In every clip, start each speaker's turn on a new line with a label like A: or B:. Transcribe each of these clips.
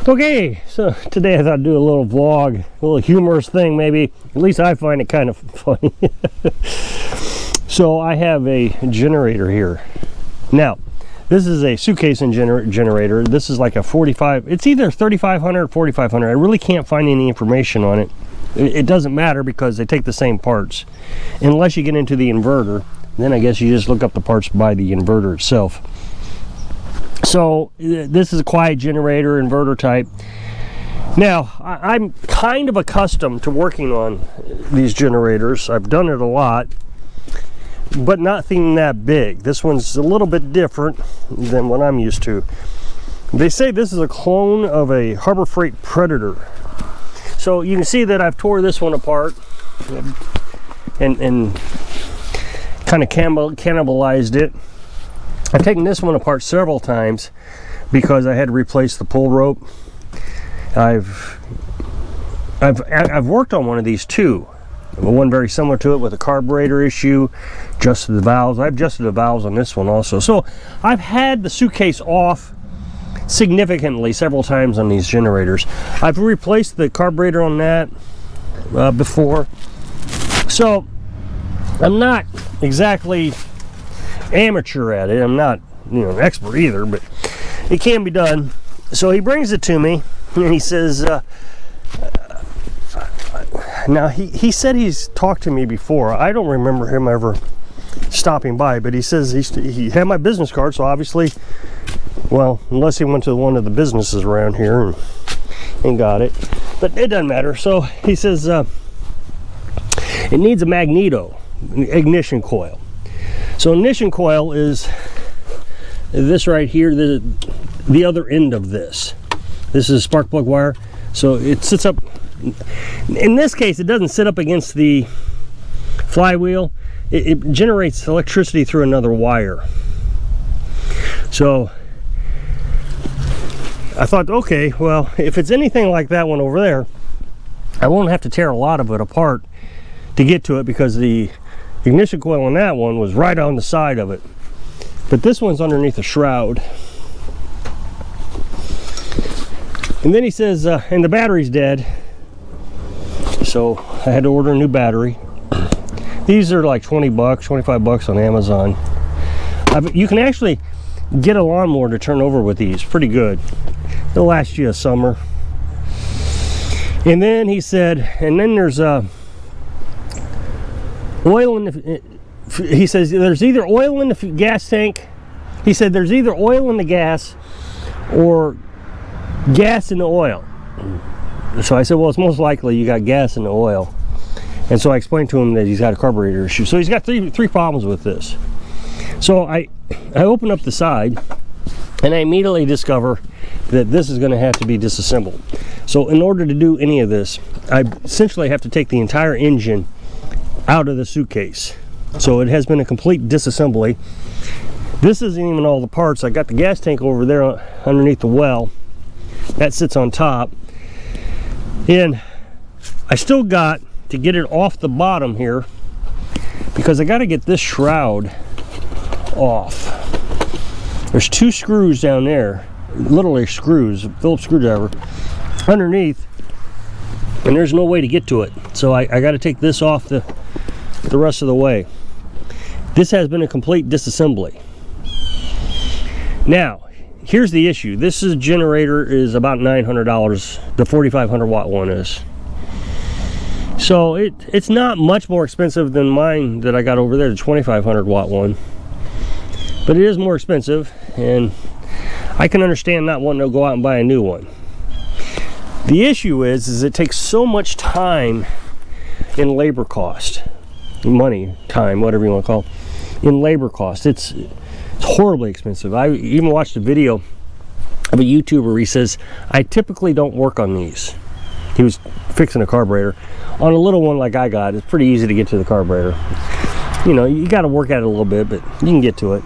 A: Okay, so today I thought I'd do a little vlog, a little humorous thing maybe. At least I find it kind of funny. So I have a generator here. Now, this is a suitcase generator. This is like a 45, it's either 3500 or 4500. I really can't find any information on it. It doesn't matter because they take the same parts. Unless you get into the inverter, then I guess you just look up the parts by the inverter itself. So this is a quiet generator, inverter type. Now, I'm kind of accustomed to working on these generators. I've done it a lot, but nothing that big. This one's a little bit different than what I'm used to. They say this is a clone of a Harbor Freight Predator. So you can see that I've tore this one apart and kind of cannibalized it. I've taken this one apart several times because I had to replace the pull rope. I've worked on one of these too. One very similar to it with a carburetor issue, adjusted the valves. I've adjusted the valves on this one also. So I've had the suitcase off significantly several times on these generators. I've replaced the carburetor on that before. So I'm not exactly amateur at it. I'm not, an expert either, but it can be done. So he brings it to me and he says, now he said he's talked to me before. I don't remember him ever stopping by, but he says he had my business card, so obviously, well, unless he went to one of the businesses around here and got it, but it doesn't matter. So he says it needs a magneto ignition coil. So ignition coil is this right here, the other end of this. This is spark plug wire, so it sits up. In this case, it doesn't sit up against the flywheel. It generates electricity through another wire. So I thought, okay, well, if it's anything like that one over there, I won't have to tear a lot of it apart to get to it because the ignition coil on that one was right on the side of it. But this one's underneath the shroud. And then he says, and the battery's dead. So I had to order a new battery. These are like 20 bucks, 25 bucks on Amazon. You can actually get a lawnmower to turn over with these, pretty good. It'll last you a summer. And then he said, and then there's oil in the, he says there's either oil in the gas tank. He said there's either oil in the gas or gas in the oil. So I said, well, it's most likely you got gas in the oil. And so I explained to him that he's got a carburetor issue. So he's got three problems with this. So I open up the side and I immediately discover that this is going to have to be disassembled. So in order to do any of this, I essentially have to take the entire engine out of the suitcase. So it has been a complete disassembly. This isn't even all the parts. I got the gas tank over there underneath the well. That sits on top. And I still got to get it off the bottom here because I got to get this shroud off. There's two screws down there, literally screws, Phillips screwdriver underneath, and there's no way to get to it. So I got to take this off the rest of the way. This has been a complete disassembly. Now, here's the issue. This generator is about $900. The 4,500 watt one is. So it's not much more expensive than mine that I got over there, the 2,500 watt one. But it is more expensive, and I can understand not wanting to go out and buy a new one. The issue is it takes so much time in labor cost, money, time, whatever you want to call it, in labor cost. It's horribly expensive. I even watched a video of a YouTuber. He says, I typically don't work on these. He was fixing a carburetor. On a little one like I got, it's pretty easy to get to the carburetor. You got to work at it a little bit, but you can get to it.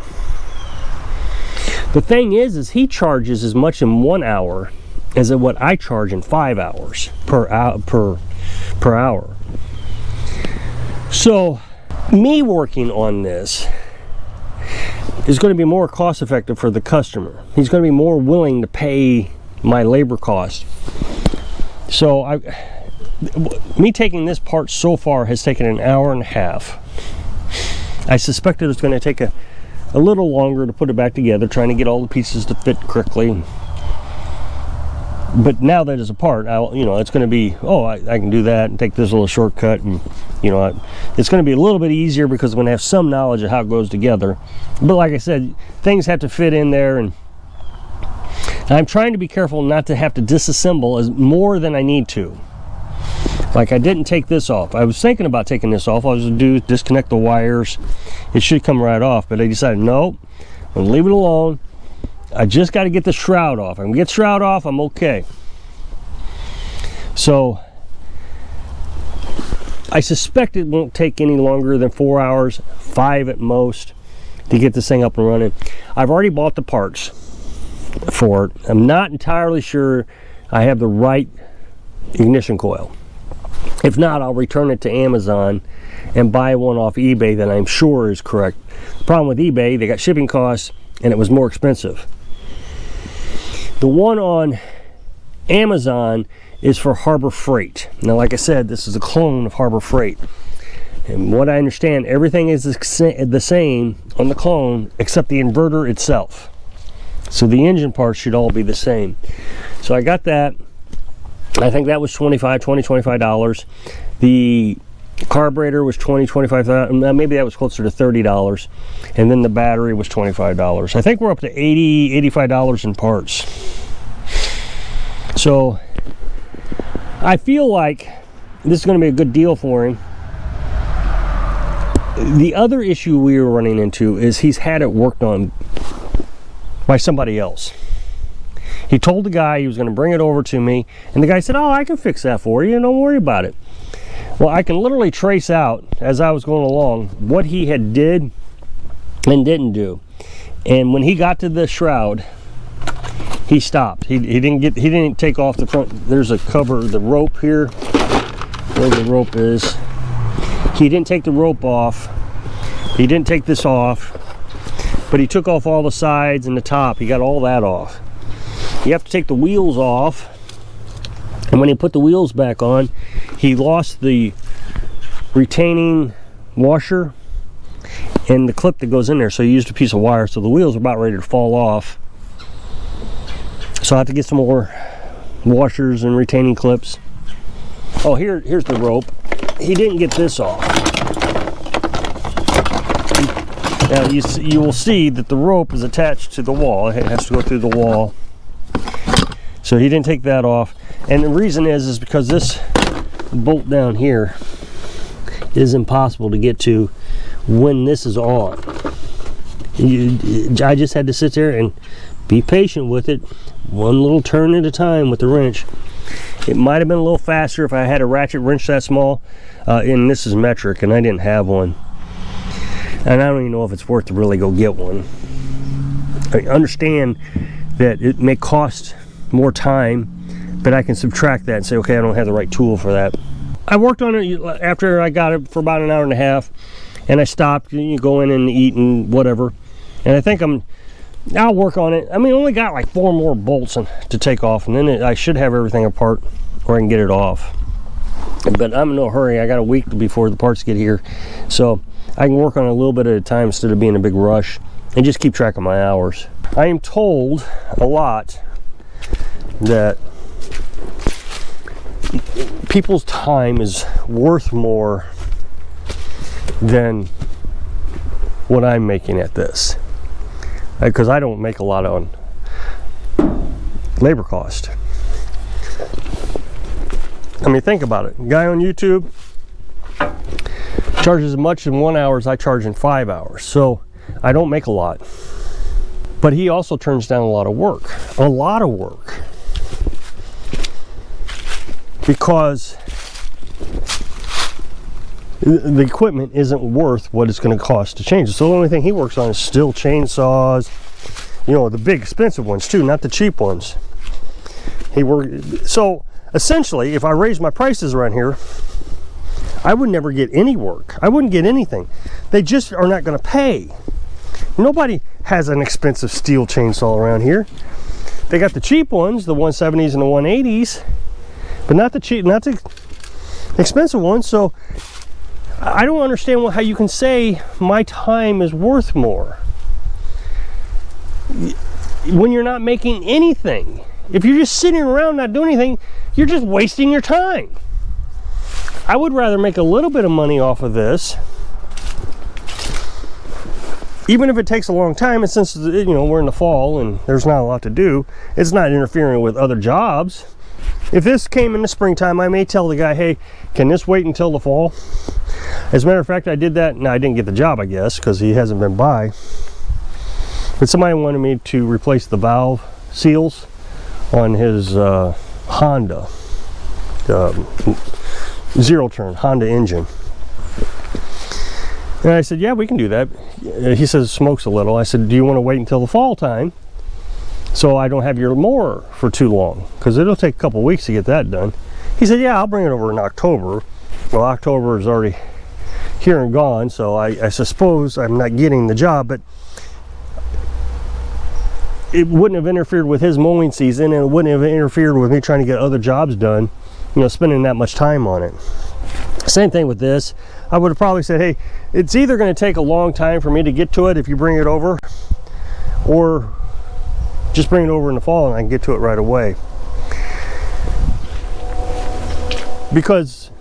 A: The thing is he charges as much in 1 hour as what I charge in 5 hours per hour. So me working on this is going to be more cost effective for the customer. He's going to be more willing to pay my labor cost. So me taking this part so far has taken an hour and a half. I suspected it's going to take a little longer to put it back together, trying to get all the pieces to fit correctly. But now that it's apart, it's going to be, I can do that and take this little shortcut, and it's going to be a little bit easier because I'm going to have some knowledge of how it goes together. But like I said, things have to fit in there, and I'm trying to be careful not to have to disassemble more than I need to. Like, I didn't take this off. I was thinking about taking this off. I was going to disconnect the wires. It should come right off, but I decided, no, I'm going to leave it alone. I just got to get the shroud off. I can get shroud off, I'm okay. So I suspect it won't take any longer than 4 hours, 5 at most, to get this thing up and running. I've already bought the parts for it. I'm not entirely sure I have the right ignition coil. If not, I'll return it to Amazon and buy one off eBay that I'm sure is correct. The problem with eBay, they got shipping costs and it was more expensive. The one on Amazon is for Harbor Freight. Now, like I said, this is a clone of Harbor Freight. And what I understand, everything is the same on the clone except the inverter itself. So the engine parts should all be the same. So I got that. I think that was $25. The carburetor was $25. Maybe that was closer to $30. And then the battery was $25. I think we're up to $85 in parts. So I feel like this is going to be a good deal for him. The other issue we were running into is he's had it worked on by somebody else. He told the guy he was going to bring it over to me, and the guy said, I can fix that for you, don't worry about it. Well, I can literally trace out, as I was going along, what he had did and didn't do. And when he got to the shroud, he stopped. He didn't take off the front. There's a cover, the rope here, where the rope is. He didn't take the rope off. He didn't take this off, but he took off all the sides and the top. He got all that off. You have to take the wheels off, and when he put the wheels back on, he lost the retaining washer and the clip that goes in there, so he used a piece of wire, so the wheels are about ready to fall off. So I have to get some more washers and retaining clips. Oh, here's the rope. He didn't get this off. Now you will see that the rope is attached to the wall. It has to go through the wall. So he didn't take that off, and the reason is because this bolt down here is impossible to get to when this is on. I just had to sit there and be patient with it, one little turn at a time with the wrench. It might have been a little faster if I had a ratchet wrench that small, and this is metric and I didn't have one, and I don't even know if it's worth to really go get one. I understand that it may cost more time, but I can subtract that and say, okay, I don't have the right tool for that. I worked on it after I got it for about an hour and a half, and I stopped. You go in and eat and whatever, and I think I'll work on it. I mean, I only got like 4 more bolts to take off, and then I should have everything apart where I can get it off. But I'm in no hurry. I got a week before the parts get here, so I can work on it a little bit at a time instead of being a big rush, and just keep track of my hours. I am told a lot that people's time is worth more than what I'm making at this, because I don't make a lot on labor cost. I mean, think about it. A guy on YouTube charges as much in 1 hour as I charge in 5 hours, so I don't make a lot. But he also turns down a lot of work, because the equipment isn't worth what it's going to cost to change it. So the only thing he works on is still chainsaws, the big expensive ones too, not the cheap ones. So essentially, if I raise my prices around here, I would never get any work. I wouldn't get anything. They just are not going to pay. Nobody has an expensive steel chainsaw around here. They got the cheap ones, the 170s and the 180s, but not the expensive ones. So I don't understand how you can say my time is worth more when you're not making anything. If you're just sitting around not doing anything, you're just wasting your time. I would rather make a little bit of money off of this, even if it takes a long time. And since, you know, we're in the fall and there's not a lot to do, it's not interfering with other jobs. If this came in the springtime, I may tell the guy, hey, can this wait until the fall? As a matter of fact, I did that. Now, I didn't get the job, I guess, because he hasn't been by. But somebody wanted me to replace the valve seals on his Honda zero turn Honda engine. And I said, yeah, we can do that. He says, smokes a little. I said, do you want to wait until the fall time so I don't have your mower for too long? Because it'll take a couple weeks to get that done. He said, yeah, I'll bring it over in October. Well, October is already here and gone, so I suppose I'm not getting the job, but it wouldn't have interfered with his mowing season, and it wouldn't have interfered with me trying to get other jobs done, you know, spending that much time on it. Same thing with this. I would have probably said, hey, it's either going to take a long time for me to get to it if you bring it over, or just bring it over in the fall and I can get to it right away. Because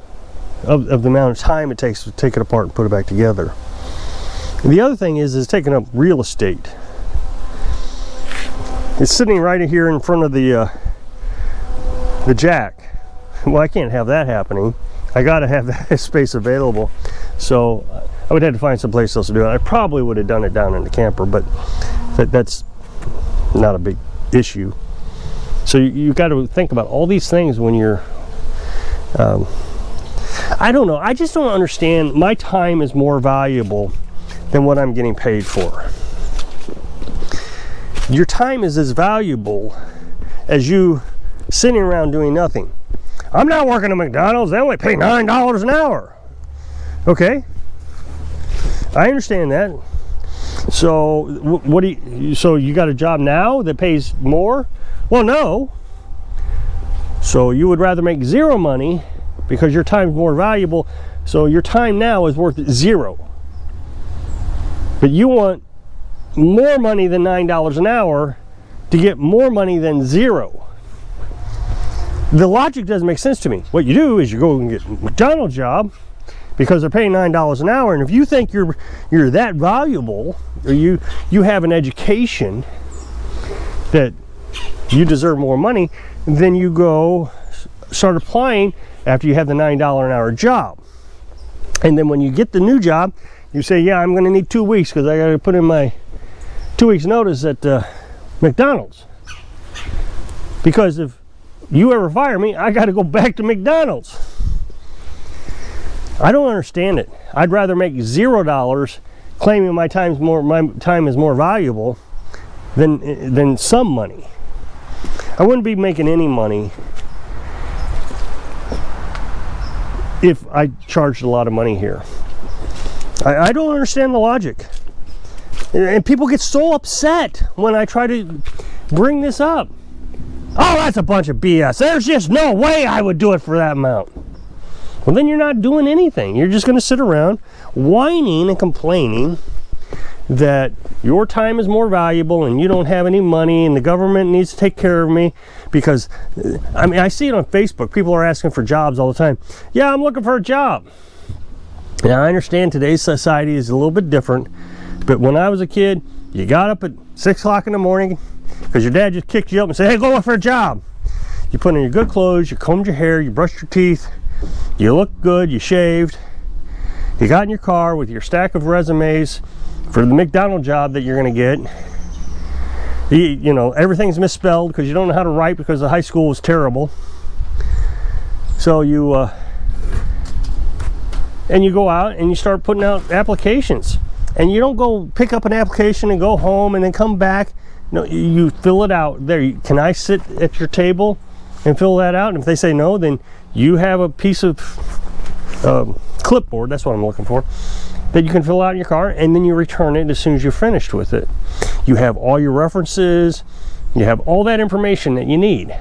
A: of the amount of time it takes to take it apart and put it back together. And the other thing is taking up real estate. It's sitting right here in front of the jack. Well, I can't have that happening. I gotta have that space available. So I would have to find someplace else to do it. I probably would have done it down in the camper, but that's not a big issue. So you got to think about all these things when you're I don't know, I just don't understand. My time is more valuable than what I'm getting paid for. Your time is as valuable as you sitting around doing nothing. I'm not working at McDonald's, they only pay $9 an hour. Okay, I understand that. So so you got a job now that pays more? Well, no. So you would rather make zero money because your time is more valuable, so your time now is worth zero. But you want more money than $9 an hour to get more money than zero. The logic doesn't make sense to me. What you do is you go and get a McDonald's job because they're paying $9 an hour, and if you think you're that valuable, or you have an education that you deserve more money, then you go start applying after you have the $9 an hour job. And then when you get the new job, you say, yeah, I'm going to need 2 weeks because I got to put in my 2 weeks notice at McDonald's. Because if you ever fire me, I got to go back to McDonald's. I don't understand it. I'd rather make $0 claiming my time is more valuable than some money. I wouldn't be making any money if I charged a lot of money here. I don't understand the logic. And people get so upset when I try to bring this up. Oh, that's a bunch of BS. There's just no way I would do it for that amount. Well, then you're not doing anything. You're just going to sit around whining and complaining that your time is more valuable and you don't have any money and the government needs to take care of me. Because, I mean, I see it on Facebook. People are asking for jobs all the time. Yeah, I'm looking for a job. Now, I understand today's society is a little bit different. But when I was a kid, you got up at 6 o'clock in the morning because your dad just kicked you up and said, hey, go look for a job. You put on your good clothes, you combed your hair, you brushed your teeth, you looked good, you shaved, you got in your car with your stack of resumes for the McDonald's job that you're going to get. You know, everything's misspelled because you don't know how to write because the high school was terrible. So you go out and you start putting out applications. And you don't go pick up an application and go home and then come back. No, you fill it out there. Can I sit at your table and fill that out? And if they say no, then you have a piece of clipboard, that's what I'm looking for, that you can fill out in your car, and then you return it as soon as you're finished with it. You have all your references, You have all that information that you need.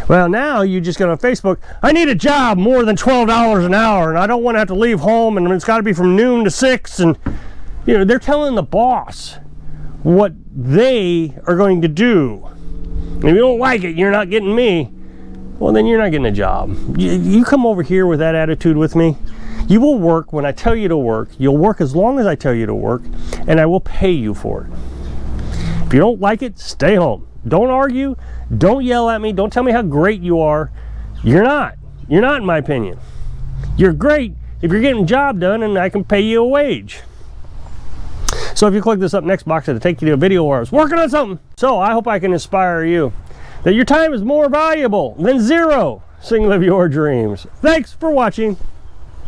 A: Well, now you just go on Facebook, I need a job more than $12 an hour, and I don't want to have to leave home, and it's got to be from noon to 6, and you know, they're telling the boss what they are going to do. And if you don't like it, you're not getting me, well, then you're not getting a job. You come over here with that attitude with me, you will work when I tell you to work, you'll work as long as I tell you to work, and I will pay you for it. If you don't like it, stay home. Don't argue, don't yell at me, don't tell me how great you are. You're not in my opinion. You're great if you're getting a job done and I can pay you a wage. So if you click this up next box, it'll take you to a video where I was working on something. So I hope I can inspire you that your time is more valuable than zero. Sing, live your dreams. Thanks for watching.